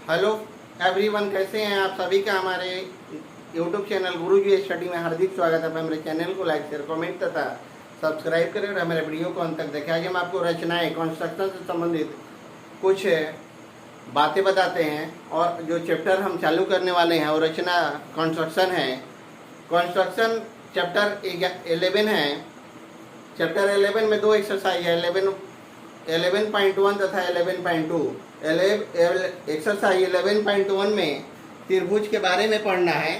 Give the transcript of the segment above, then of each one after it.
Hello everyone, कैसे हैं आप सभी का हमारे यूट्यूब चैनल गुरुजी स्टडी में हार्दिक स्वागत है। हमारे चैनल को लाइक शेयर कमेंट तथा सब्सक्राइब करें और हमारे वीडियो को अंत तक देखें। आज हम आपको रचनाएं कंस्ट्रक्शन से संबंधित कुछ बातें बताते हैं और जो चैप्टर हम चालू करने वाले हैं वो रचना कंस्ट्रक्शन है। कंस्ट्रक्शन चैप्टर 11 है। चैप्टर 11 में दो एक्सरसाइज है, 11.1 तथा 11.2। एक्सरसाइज 11.1 में त्रिभुज के बारे में पढ़ना है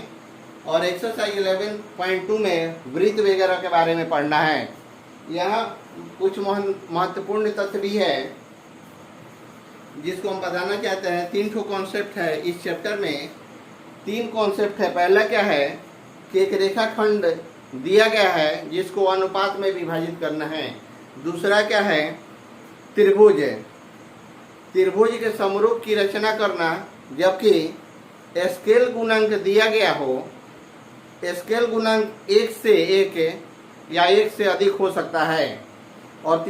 और एक्सरसाइज 11.2 में वृत्त वगैरह के बारे में पढ़ना है। यहाँ कुछ महत्वपूर्ण तथ्य भी है जिसको हम बताना चाहते हैं। 3 ठो कॉन्सेप्ट है इस चैप्टर में। 3 कॉन्सेप्ट है। पहला क्या है कि एक रेखाखंड दिया गया है जिसको अनुपात में विभाजित करना है। दूसरा क्या है, त्रिभुज है। त्रिभुज के समरूप की रचना करना, जबकि स्केल गुणांक दिया गया हो। स्केल गुणांक 1 से 1 या 1 से अधिक हो सकता है। और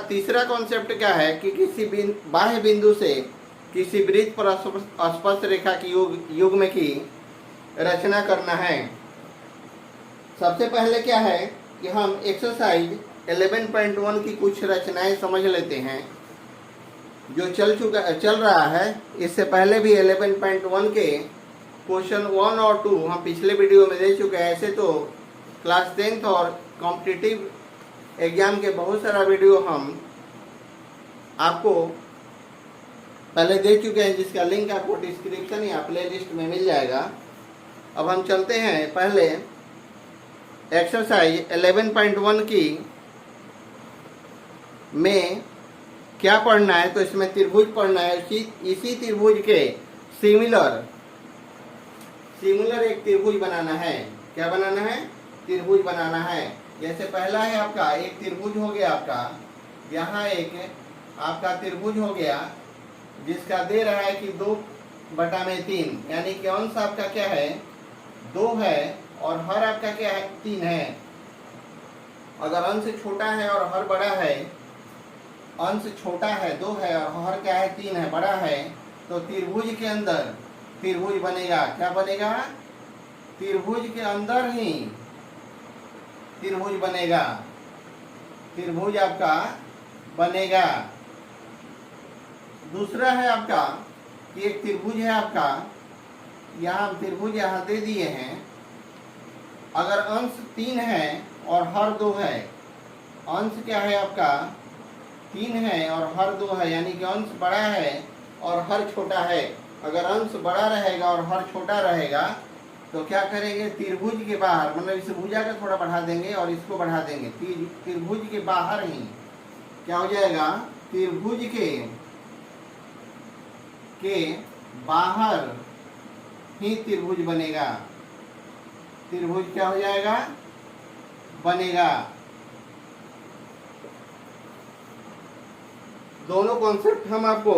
तीसरा कॉन्सेप्ट क्या है कि किसी बाह्य बिंदु से किसी वृत्त पर स्पर्श रेखा की युग्म की रचना करना है। सबसे पहले क्या है कि हम एक्सरसाइज 11.1 की कुछ रचनाएं समझ लेते हैं जो चल रहा है। इससे पहले भी 11.1 के क्वेश्चन 1 और 2 हम पिछले वीडियो में दे चुके हैं। ऐसे तो क्लास 10th और कॉम्पिटिटिव एग्जाम के बहुत सारा वीडियो हम आपको पहले दे चुके हैं, जिसका लिंक आपको डिस्क्रिप्शन या प्ले लिस्ट में मिल जाएगा। अब हम चलते हैं पहले एक्सरसाइज 11.1 की में क्या पढ़ना है। तो इसमें त्रिभुज पढ़ना है। इसी त्रिभुज के सिमिलर एक त्रिभुज बनाना है। क्या बनाना है? त्रिभुज बनाना है। जैसे पहला है आपका एक त्रिभुज हो गया आपका, यहाँ एक आपका त्रिभुज हो गया जिसका दे रहा है कि 2/3, यानी कि अंश आपका क्या है, 2 है और हर आपका क्या है, 3 है। अगर अंश छोटा है और हर बड़ा है, अंश छोटा है 2 है और हर क्या है, 3 है, बड़ा है, तो त्रिभुज के अंदर त्रिभुज बनेगा। क्या बनेगा? त्रिभुज के अंदर ही त्रिभुज बनेगा। त्रिभुज आपका बनेगा। दूसरा है आपका कि एक त्रिभुज है आपका, यहाँ त्रिभुज यहाँ दे दिए हैं। अगर अंश 3 है और हर 2 है, अंश क्या है आपका 3 है और हर 2 है, यानी कि अंश बड़ा है और हर छोटा है। अगर अंश बड़ा रहेगा और हर छोटा रहेगा तो क्या करेंगे, त्रिभुज के बाहर, मतलब इस भुजा को थोड़ा बढ़ा देंगे और इसको बढ़ा देंगे। त्रिभुज के बाहर ही क्या हो जाएगा, त्रिभुज के बाहर ही त्रिभुज बनेगा। त्रिभुज क्या हो जाएगा, बनेगा। दोनों कॉन्सेप्ट हम आपको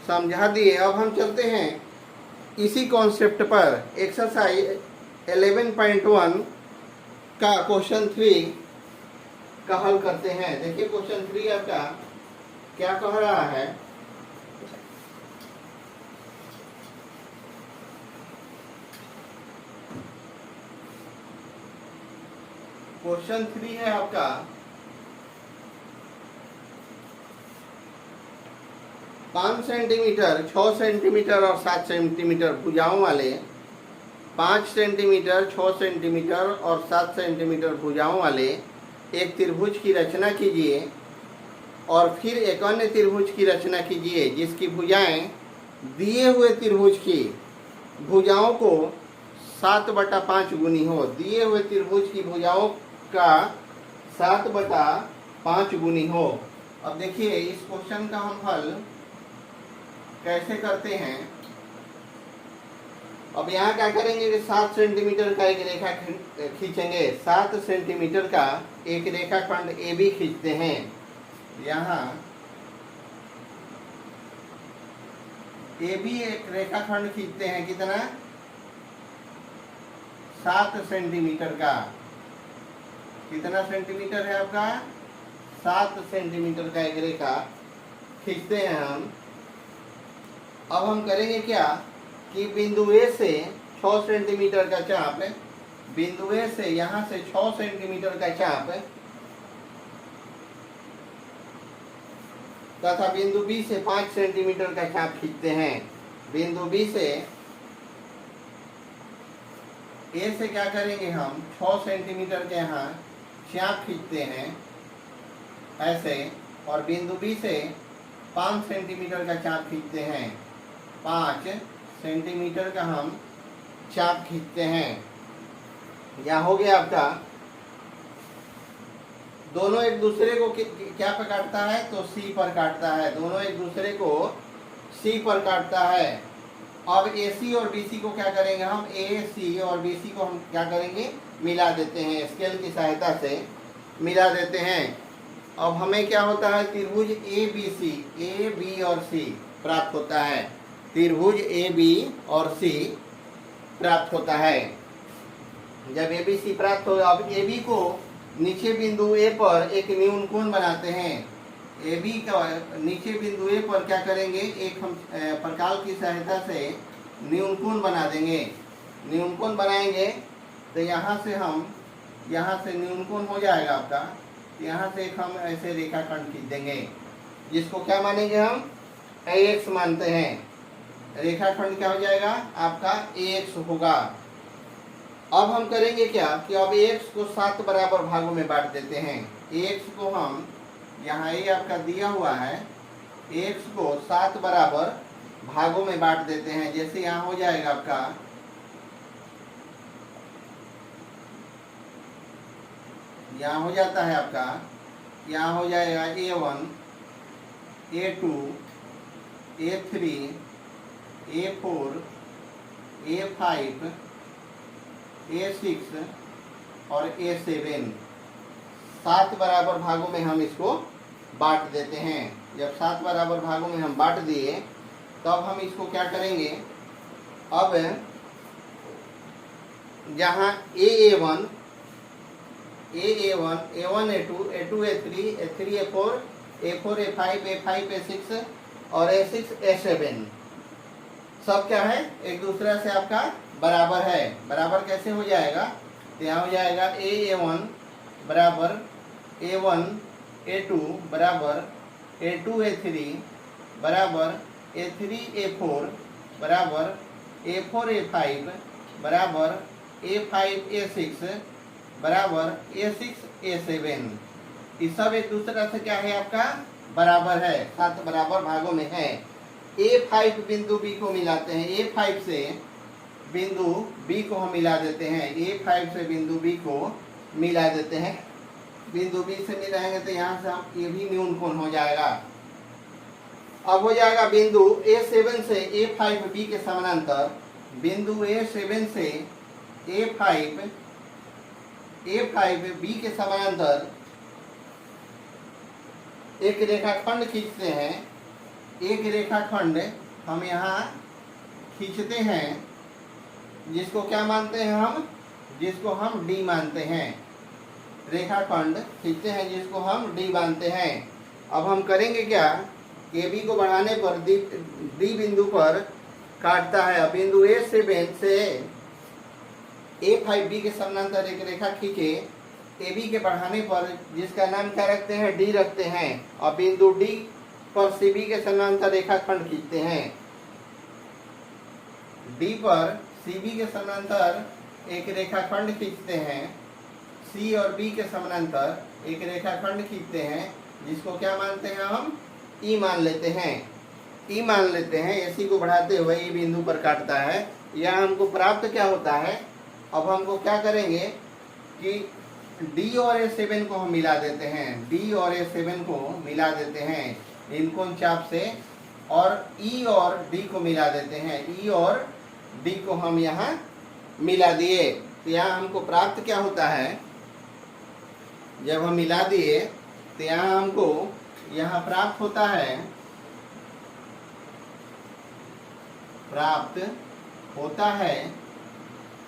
समझा दिए। अब हम चलते हैं इसी कॉन्सेप्ट पर एक्सरसाइज 11.1 का क्वेश्चन 3 का हल करते हैं। देखिए क्वेश्चन 3 आपका क्या कह रहा है। क्वेश्चन 3 है आपका 5 सेंटीमीटर, 6 सेंटीमीटर और 7 सेंटीमीटर भुजाओं वाले 5 सेंटीमीटर, 6 सेंटीमीटर और 7 सेंटीमीटर भुजाओं वाले एक त्रिभुज की रचना कीजिए और फिर एक अन्य त्रिभुज की रचना कीजिए जिसकी भुजाएं दिए हुए त्रिभुज की भुजाओं को 7/5 गुनी हो। दिए हुए त्रिभुज की भुजाओं का 7/5 गुनी हो। अब देखिए इस क्वेश्चन का हम हल कैसे करते हैं। अब यहाँ क्या करेंगे कि 7 सेंटीमीटर का एक रेखा खींचेंगे। 7 सेंटीमीटर का एक रेखाखंड AB खींचते हैं। यहाँ AB एक रेखाखंड खींचते हैं। कितना? 7 सेंटीमीटर का। कितना सेंटीमीटर है आपका? 7 सेंटीमीटर का एक रेखा खींचते हैं हम। अब हम करेंगे क्या कि बिंदु ए से 6 सेंटीमीटर का चाप, बिंदु ए से यहाँ से 6 सेंटीमीटर का चाप तथा बिंदु बी से 5 सेंटीमीटर का चाप खींचते हैं। बिंदु बी से ए से क्या करेंगे, हम 6 सेंटीमीटर के यहाँ चाप खींचते हैं ऐसे, और बिंदु बी से 5 सेंटीमीटर का चाप खींचते हैं। 5 सेंटीमीटर का हम चाप खींचते हैं। यह हो गया आपका। दोनों एक दूसरे को क्या पर काटता है, तो सी पर काटता है। दोनों एक दूसरे को सी पर काटता है। अब AC और BC को क्या करेंगे हम, AC और BC को हम क्या करेंगे, मिला देते हैं, स्केल की सहायता से मिला देते हैं। अब हमें क्या होता है, त्रिभुज ABC, A, B और C प्राप्त होता है। त्रिभुज A, B और C प्राप्त होता है। जब ABC प्राप्त हो, अब AB को नीचे बिंदु A पर एक न्यून कोण बनाते हैं। AB का नीचे बिंदु A पर क्या करेंगे, एक हम प्रकाल की सहायता से न्यून कोण बना देंगे। न्यून कोण बनाएंगे तो यहाँ से न्यून कोण हो जाएगा आपका। यहाँ से एक हम ऐसे रेखाखंड खींच देंगे, जिसको क्या मानेंगे हम, AX मानते हैं। रेखाखंड क्या हो जाएगा आपका, AX होगा। अब हम करेंगे क्या कि अब AX को 7 बराबर भागों में बांट देते हैं। AX को हम, यहाँ A आपका दिया हुआ है, AX को 7 बराबर भागों में बांट देते हैं। जैसे यहाँ हो जाएगा आपका, यहाँ हो जाता है आपका, यहाँ हो जाएगा A1, A2, A3, A4, A5, A6 और A7। 7 बराबर भागों में हम इसको बांट देते हैं। जब 7 बराबर भागों में हम बांट दिए, तब हम इसको क्या करेंगे, अब जहाँ A1, A1, A2, A2, A3, A3, A4, A4, A5, A5, A6 और A6, A7 सब क्या है, एक दूसरे से आपका बराबर है। बराबर कैसे हो जाएगा, तो यहाँ हो जाएगा A1 बराबर A1, A2 बराबर A2, A3 बराबर A3, A4 बराबर A4, A5 बराबर A5, A6 बराबर A6, A7। ये सब एक दूसरे से क्या है आपका, बराबर है, 7 बराबर भागों में है। A5 बिंदु B को मिलाते हैं। A5 से बिंदु B को हम मिला देते हैं। A5 से बिंदु B को मिला देते हैं। बिंदु B से मिलाएंगे तो यहाँ से हम, ये भी न्यून कोण हो जाएगा। अब हो जाएगा बिंदु A7 से A5 B के समानांतर। बिंदु A7 से A5 B के समानांतर एक रेखाखंड खींचते हैं। एक रेखाखंड हम यहाँ खींचते हैं, जिसको क्या मानते हैं हम, जिसको हम D मानते हैं। रेखाखंड खींचते हैं जिसको हम D मानते हैं। अब हम करेंगे क्या, AB को बढ़ाने पर D बिंदु पर काटता है। बिंदु A7 से A5B के समानांतर एक रेखा खींचे। AB के बढ़ाने पर जिसका नाम क्या रखते हैं, D रखते हैं, और बिंदु D पर CB के समानांतर रेखाखंड खींचते हैं। D पर CB के समानांतर एक रेखाखंड खींचते हैं। C और B के समानांतर एक रेखाखंड खींचते हैं, जिसको क्या मानते हैं हम, E मान लेते हैं। E मान लेते हैं। AC को बढ़ाते हुए E बिंदु पर काटता है। यह हमको प्राप्त क्या होता है, अब हमको क्या करेंगे कि D और A7 को हम मिला देते हैं। D और A7 को मिला देते हैं इनको चाप से, और E और D को मिला देते हैं। E और D को हम यहाँ मिला दिए तो यहाँ हमको प्राप्त क्या होता है, जब हम मिला दिए तो यहाँ हमको यहाँ प्राप्त होता है,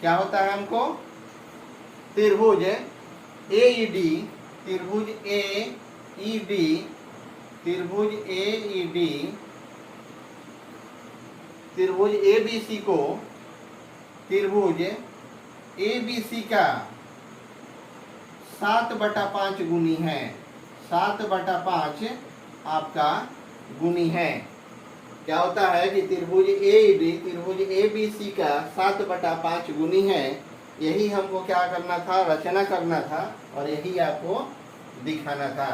क्या होता है हमको, त्रिभुज AED, त्रिभुज AED, त्रिभुज AED त्रिभुज ABC को, त्रिभुज ABC का 7/5 गुनी है, 7/5 आपका गुनी है। क्या होता है कि त्रिभुज AED, त्रिभुज ABC का 7/5 गुनी है। यही हमको क्या करना था, रचना करना था और यही आपको दिखाना था।